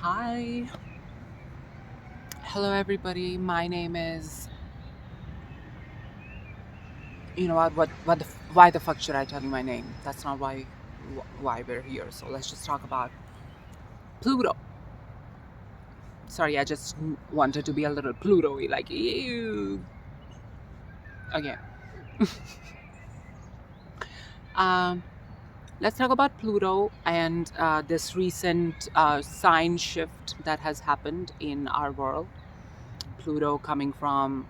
Hi. Hello, everybody. My name is. You know what? Why the fuck should I tell you my name? That's not why we're here. So let's just talk about Pluto. Sorry, I just wanted to be a little Pluto-y, like ew. Okay. Um, let's talk about Pluto and this recent sign shift that has happened in our world. Pluto coming from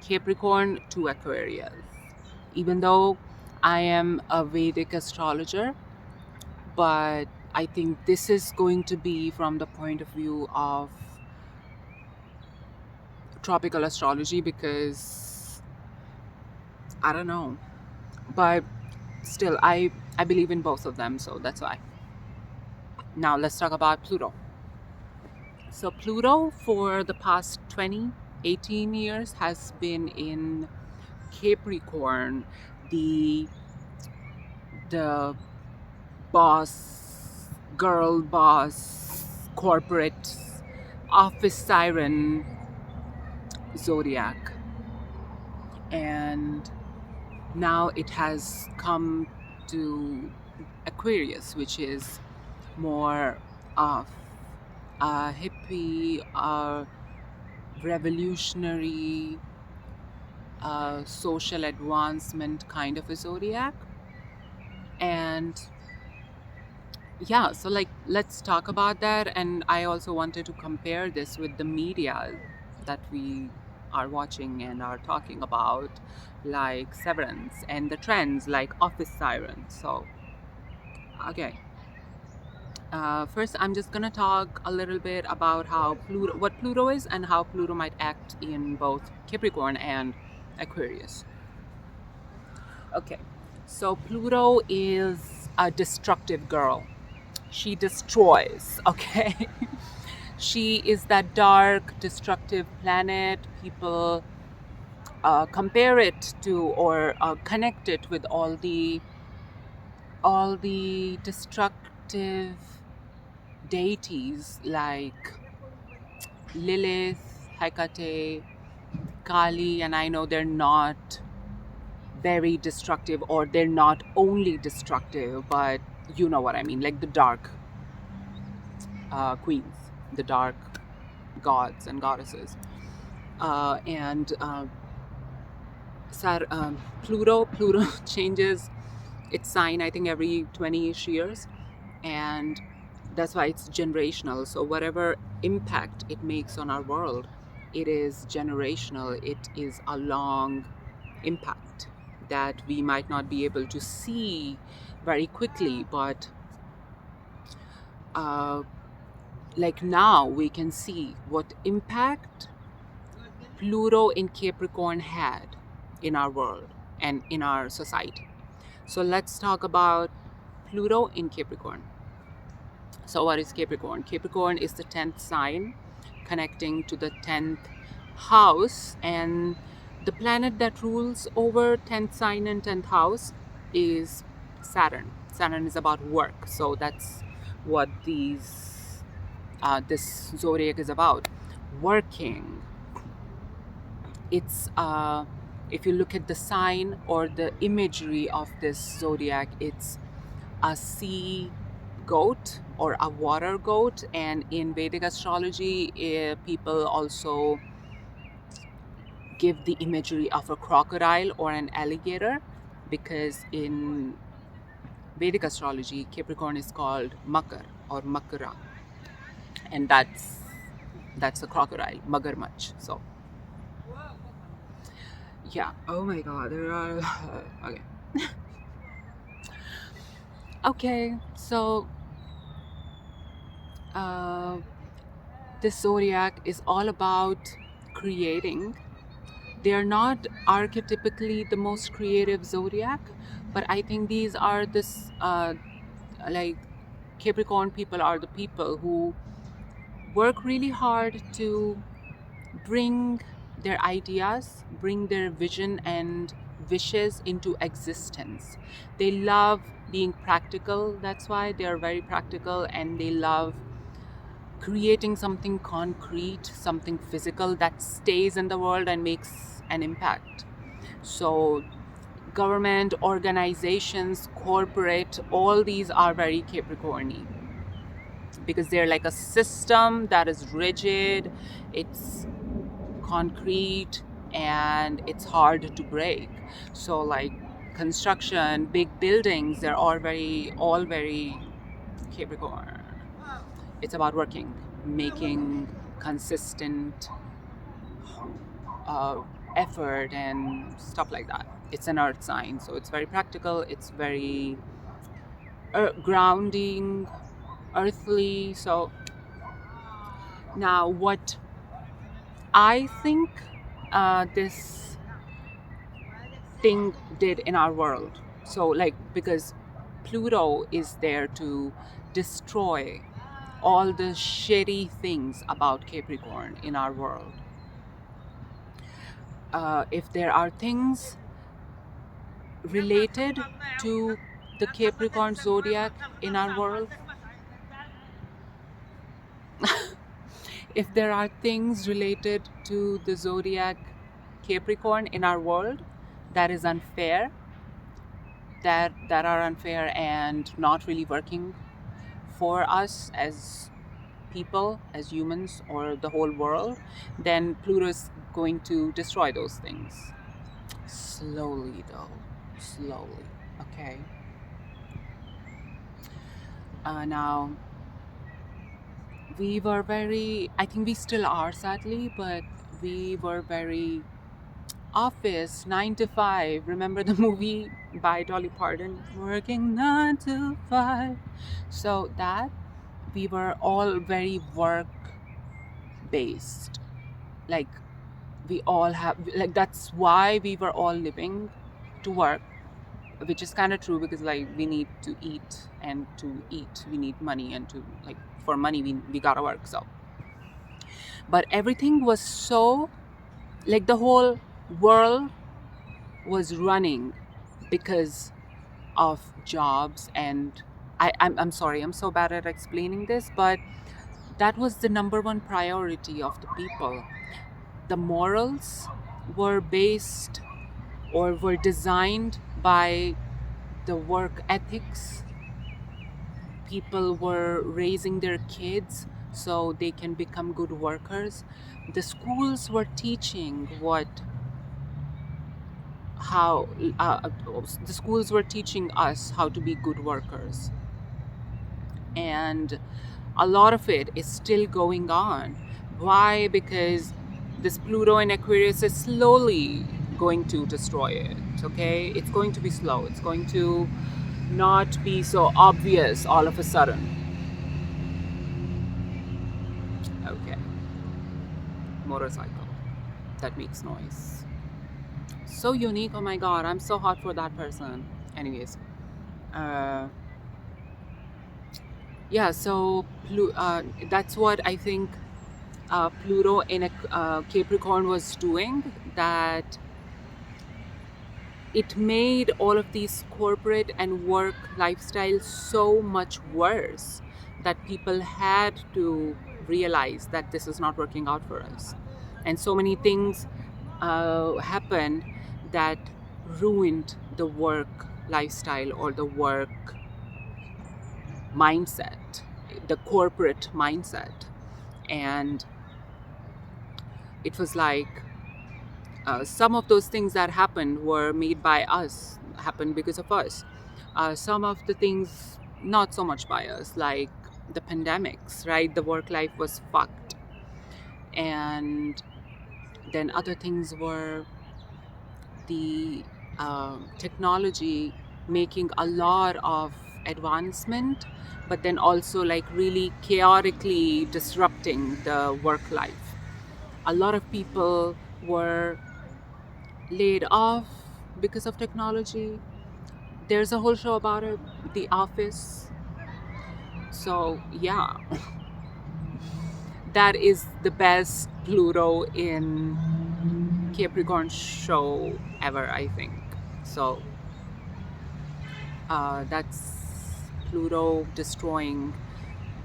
Capricorn to Aquarius. Even though I am a Vedic astrologer, but I think this is going to be from the point of view of tropical astrology because I don't know. But still, I believe in both of them, so that's why. Now let's talk about Pluto. So Pluto for the past 18 years has been in Capricorn, the the boss, girl boss, corporate office siren zodiac. And now it has come to Aquarius, which is more of a hippie, revolutionary, social advancement kind of a zodiac. And yeah, so like let's talk about that. And I also wanted to compare this with the media that we are watching and are talking about, like Severance and the trends like Office Siren. So, okay. First, I'm just gonna talk a little bit about what Pluto is, and how Pluto might act in both Capricorn and Aquarius. Okay, so Pluto is a destructive girl. She destroys, okay? She is that dark, destructive planet. People compare it to or connect it with all the destructive deities like Lilith, Hecate, Kali, and I know they're not very destructive, or they're not only destructive, but you know what I mean, like the dark queens, the dark gods and goddesses. And Pluto changes its sign, I think, every 20-ish years. And that's why it's generational. So whatever impact it makes on our world, it is generational. It is a long impact that we might not be able to see very quickly, but uh, like now we can see what impact Pluto in Capricorn had in our world and in our society. So let's talk about Pluto in Capricorn. So what is Capricorn? Capricorn is the 10th sign connecting to the 10th house, and the planet that rules over 10th sign and 10th house is Saturn. Saturn is about work. So that's what this zodiac is about. Working. It's if you look at the sign or the imagery of this zodiac, it's a sea goat or a water goat. And in Vedic astrology, people also give the imagery of a crocodile or an alligator, because in Vedic astrology, Capricorn is called Makar or Makara, and that's a crocodile, Magarmach. So yeah. Oh my God, there are okay. Okay, so uh, this zodiac is all about creating. They are not archetypically the most creative zodiac, but I think these are like Capricorn people are the people who work really hard to bring their ideas, bring their vision and wishes into existence. They love being practical. That's why they are very practical, and they love creating something concrete, something physical that stays in the world and makes an impact. So government, organizations, corporate, all these are very Capricorny because they're like a system that is rigid, it's concrete, and it's hard to break. So like construction, big buildings, they're all very Capricorn. It's about working, making consistent uh, effort and stuff like that. It's an earth sign, so it's very practical, it's very grounding, earthly. So now what I think this thing did in our world, so like because Pluto is there to destroy all the shitty things about Capricorn in our world. If there are things related to the Capricorn zodiac in our world, if there are things related to the zodiac Capricorn in our world that is unfair, that are unfair and not really working for us as people, as humans, or the whole world, then Pluto is going to destroy those things. Slowly, though. Slowly. Okay. Now, we were very, I think we still are sadly, but we were very office 9 to 5. Remember the movie by Dolly Parton, working 9 to 5? So that we were all very work based. Like we all have, like that's why we were all living to work, which is kind of true because like we need to eat, and to eat we need money, and to like for money we gotta work. So but everything was so, like the whole world was running because of jobs. And I'm sorry, I'm so bad at explaining this, but that was the number one priority of the people. The morals were based or were designed by the work ethics. People were raising their kids so they can become good workers. The schools were teaching how the schools were teaching us how to be good workers, and a lot of it is still going on. Why? Because this Pluto in Aquarius is slowly going to destroy it. Okay, it's going to be slow, it's going to not be so obvious all of a sudden. Okay, motorcycle that makes noise, so unique. Oh my god, I'm so hot for that person. Anyways, uh yeah, so that's what I think Pluto in a Capricorn was doing, that it made all of these corporate and work lifestyles so much worse that people had to realize that this is not working out for us. And so many things happened that ruined the work lifestyle or the work mindset, the corporate mindset. And it was like some of those things that happened were made by us, happened because of us. Some of the things, not so much by us, like the pandemics, right? The work life was fucked. And then other things were the technology making a lot of advancement, but then also like really chaotically disrupting the work life. A lot of people were laid off because of technology. There's a whole show about it, The Office. So yeah, that is the best Pluto in Capricorn show ever, I think. So that's Pluto destroying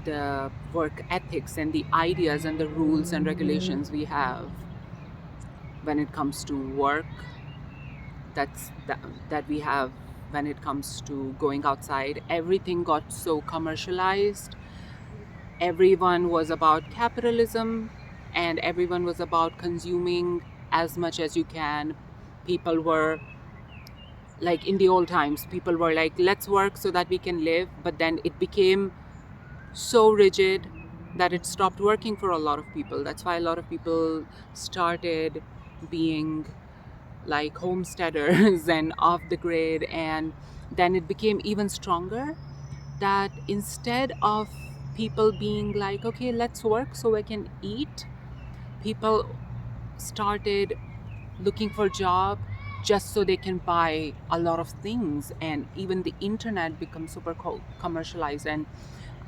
the work ethics and the ideas and the rules and regulations we have when it comes to work, that we have when it comes to going outside. Everything got so commercialized. Everyone was about capitalism, and everyone was about consuming as much as you can. People were like, in the old times, people were like, let's work so that we can live, but then it became so rigid that it stopped working for a lot of people. That's why a lot of people started being like homesteaders and off the grid. And then it became even stronger that instead of people being like, okay, let's work so I can eat, people started looking for a job just so they can buy a lot of things. And even the internet becomes super commercialized. And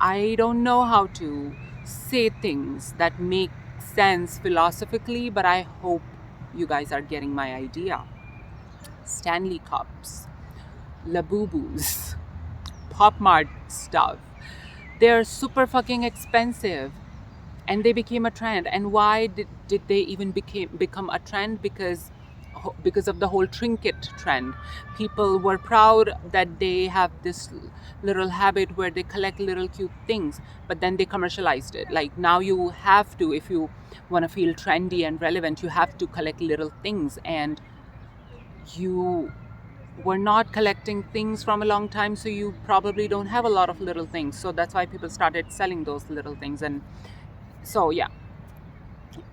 I don't know how to say things that make sense philosophically, but I hope you guys are getting my idea. Stanley Cups, Labubus, Pop Mart stuff. They're super fucking expensive, and they became a trend. And why did they even become a trend? Because of the whole trinket trend. People were proud that they have this little habit where they collect little cute things, but then they commercialized it. Like, now you have to, if you want to feel trendy and relevant, you have to collect little things. And you were not collecting things from a long time, so you probably don't have a lot of little things. So that's why people started selling those little things. And so, yeah,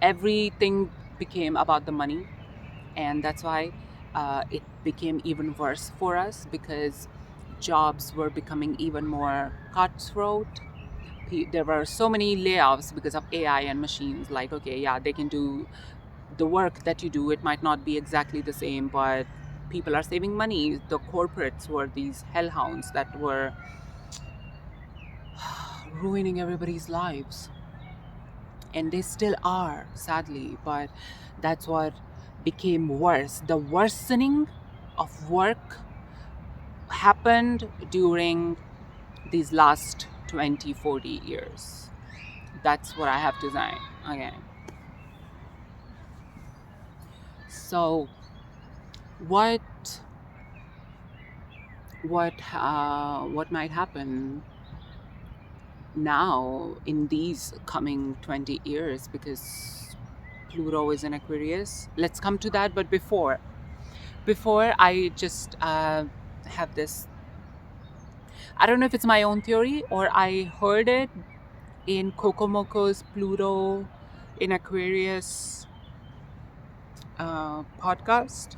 everything became about the money. And that's why it became even worse for us, because jobs were becoming even more cutthroat. There were so many layoffs because of AI and machines. Like, okay, yeah, they can do the work that you do. It might not be exactly the same, but people are saving money. The corporates were these hellhounds that were ruining everybody's lives. And they still are, sadly. But that's what became worse. The worsening of work happened during these last 20-40 years. That's what I have to say. Okay. So what what might happen now in these coming 20 years, because Pluto is in Aquarius? Let's come to that. But before I just have this, I don't know if it's my own theory or I heard it in Kokomoko's Pluto in Aquarius podcast.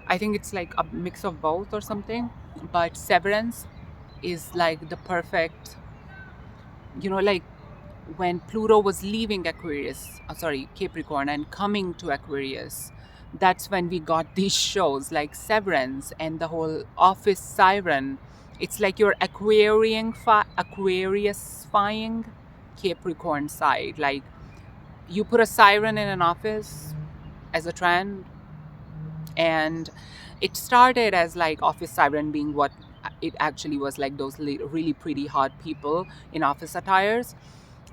I think it's like a mix of both or something. But Severance is like the perfect, like when Pluto was leaving Aquarius, Capricorn, and coming to Aquarius, that's when we got these shows like Severance and the whole Office Siren. It's like you're Aquarius-fying Capricorn side. Like, you put a siren in an office as a trend, and it started as like Office Siren being what it actually was, like those really pretty hot people in office attires.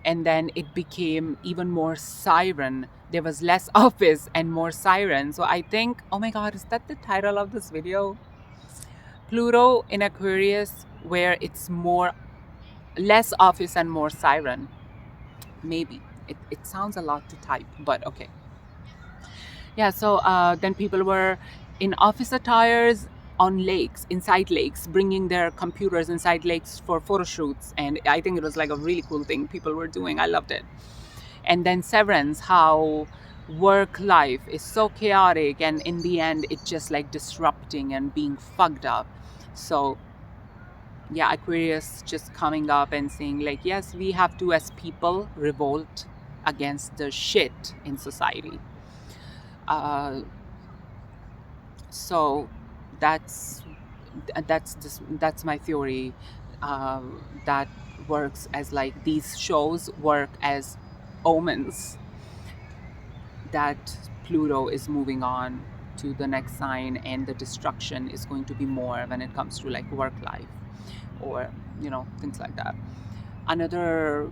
And then it became even more siren. There was less office and more siren. So I think, oh my god, is that the title of this video? Pluto in Aquarius, where it's less office and more siren. Maybe. It sounds a lot to type, but okay. Yeah, so then people were in office attires on lakes, inside lakes, bringing their computers inside lakes for photo shoots. And I think it was like a really cool thing people were doing. I loved it. And then Severance, how work life is so chaotic, and in the end, it's just like disrupting and being fucked up. So, yeah, Aquarius just coming up and saying, like, yes, we have to, as people, revolt against the shit in society. So that's my theory. That works as like, these shows work as omens that Pluto is moving on to the next sign, and the destruction is going to be more when it comes to like work life, or things like that. Another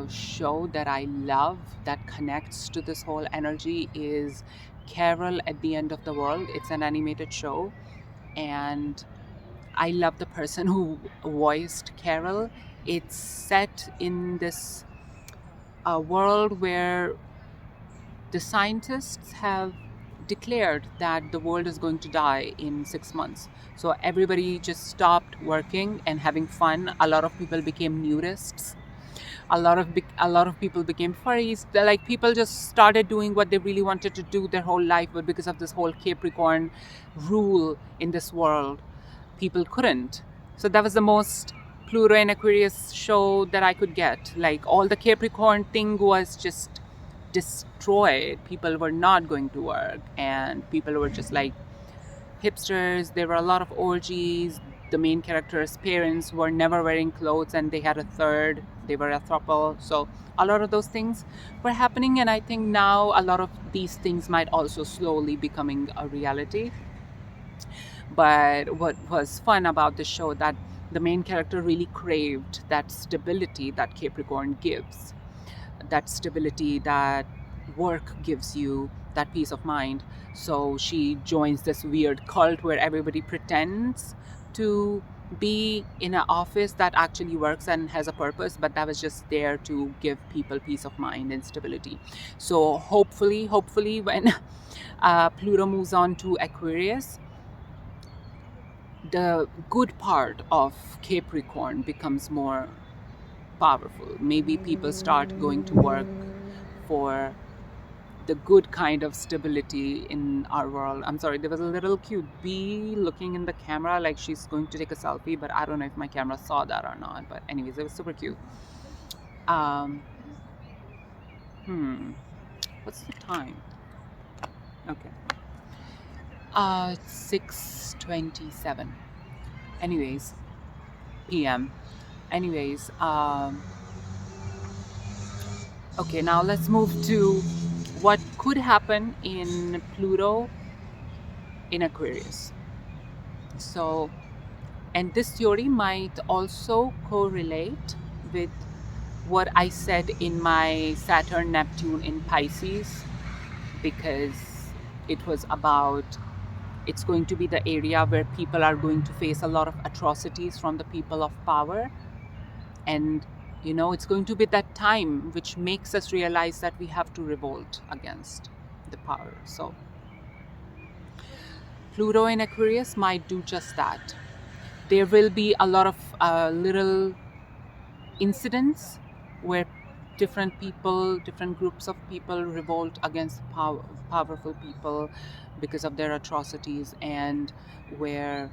show that I love that connects to this whole energy is Carol at the End of the World. It's an animated show, and I love the person who voiced Carol. It's set in this world where the scientists have declared that the world is going to die in 6 months. So everybody just stopped working and having fun. A lot of people became nudists. A lot of people became furries. Like, people just started doing what they really wanted to do their whole life, but because of this whole Capricorn rule in this world, people couldn't. So that was the most Pluto and Aquarius show that I could get. Like, all the Capricorn thing was just destroyed. People were not going to work, and people were just like hipsters. There were a lot of orgies. The main character's parents were never wearing clothes, and they had a third. They were a throuple. So a lot of those things were happening, and I think now a lot of these things might also slowly becoming a reality. But what was fun about the show, that the main character really craved that stability that Capricorn gives, that stability that work gives you, that peace of mind. So she joins this weird cult where everybody pretends to be in an office that actually works and has a purpose, but that was just there to give people peace of mind and stability. So hopefully, when Pluto moves on to Aquarius, the good part of Capricorn becomes more powerful. Maybe people start going to work for the good kind of stability in our world. I'm sorry, there was a little cute bee looking in the camera like she's going to take a selfie, but I don't know if my camera saw that or not. But anyways, it was super cute. Um, what's the time? Okay, 6:27. Anyways, p.m. Anyways, okay, now let's move to what could happen in Pluto in Aquarius. So, and this theory might also correlate with what I said in my Saturn Neptune in Pisces, because it was about, it's going to be the area where people are going to face a lot of atrocities from the people of power. And it's going to be that time which makes us realize that we have to revolt against the power. So Pluto in Aquarius might do just that. There will be a lot of little incidents where different people, different groups of people revolt against powerful people because of their atrocities, and where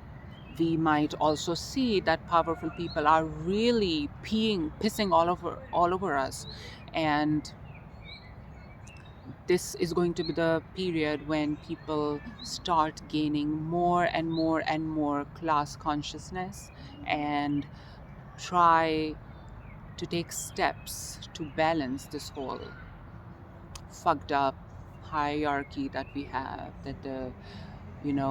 we might also see that powerful people are really pissing all over us. And this is going to be the period when people start gaining more and more and more class consciousness, and try to take steps to balance this whole fucked up hierarchy that we have, that the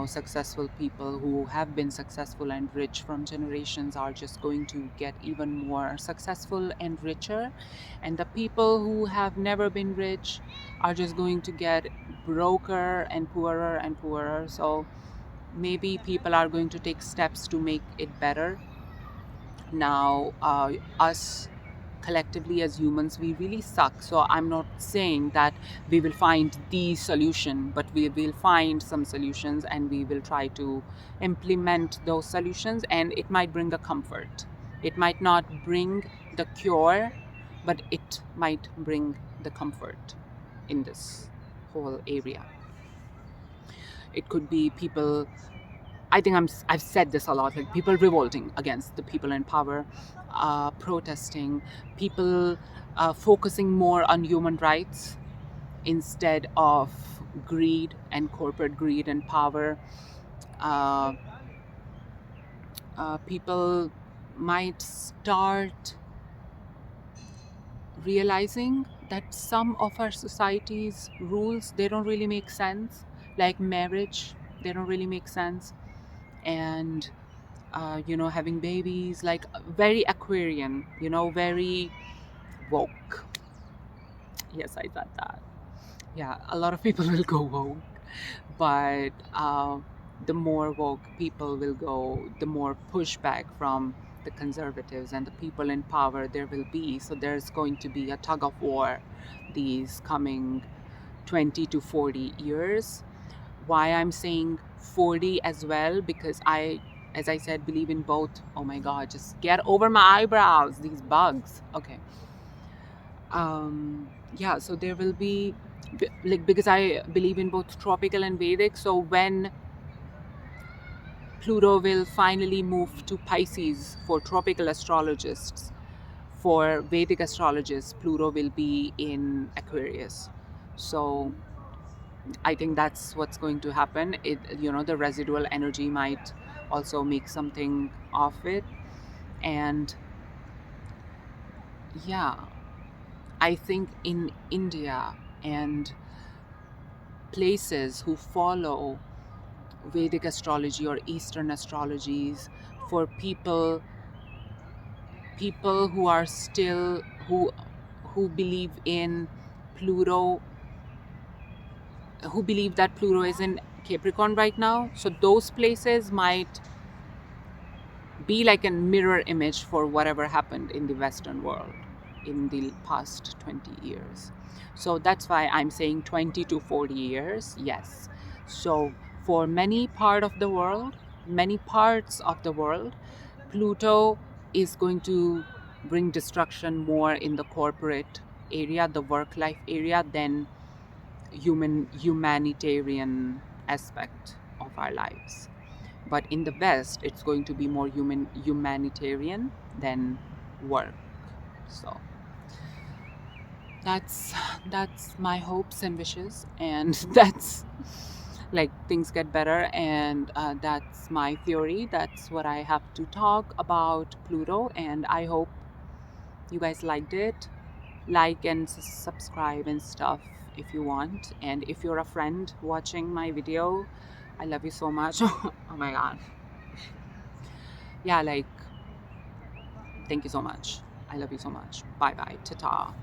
successful people who have been successful and rich from generations are just going to get even more successful and richer, and the people who have never been rich are just going to get broker and poorer and poorer. So maybe people are going to take steps to make it better. Now, us collectively as humans, we really suck. So I'm not saying that we will find the solution, but we will find some solutions, and we will try to implement those solutions, and it might bring a comfort. It might not bring the cure, but it might bring the comfort in this whole area. It could be people, I think I've said this a lot, like people revolting against the people in power, protesting, people focusing more on human rights instead of greed and corporate greed and power. Uh, People might start realizing that some of our society's rules, they don't really make sense, like marriage, they don't really make sense. And having babies, like very Aquarian, very woke. Yes, I said that. Yeah, a lot of people will go woke, but the more woke people will go, the more pushback from the conservatives and the people in power there will be. So there's going to be a tug of war these coming 20 to 40 years. Why I'm saying 40 as well, because as I said, believe in both. Oh my God, just get over my eyebrows, these bugs. Okay. Yeah, so there will be, like, because I believe in both tropical and Vedic. So when Pluto will finally move to Pisces for tropical astrologists, for Vedic astrologists, Pluto will be in Aquarius. So I think that's what's going to happen. The residual energy might also make something of it. And yeah, I think in India and places who follow Vedic astrology or Eastern astrologies, for people who are still who believe in Pluto, who believe that Pluto is in Capricorn right now. So those places might be like a mirror image for whatever happened in the Western world in the past 20 years. So that's why I'm saying 20 to 40 years, yes. So for many parts of the world, Pluto is going to bring destruction more in the corporate area, the work life area, than humanitarian aspect of our lives. But in the West, it's going to be more humanitarian than work. So that's that's my hopes and wishes, and that's like things get better, and that's my theory. That's what I have to talk about Pluto, and I hope you guys liked it. Like and subscribe and stuff if you want, and if you're a friend watching my video, I love you so much. Oh my God. Yeah, like, thank you so much. I love you so much. Bye bye. Ta ta.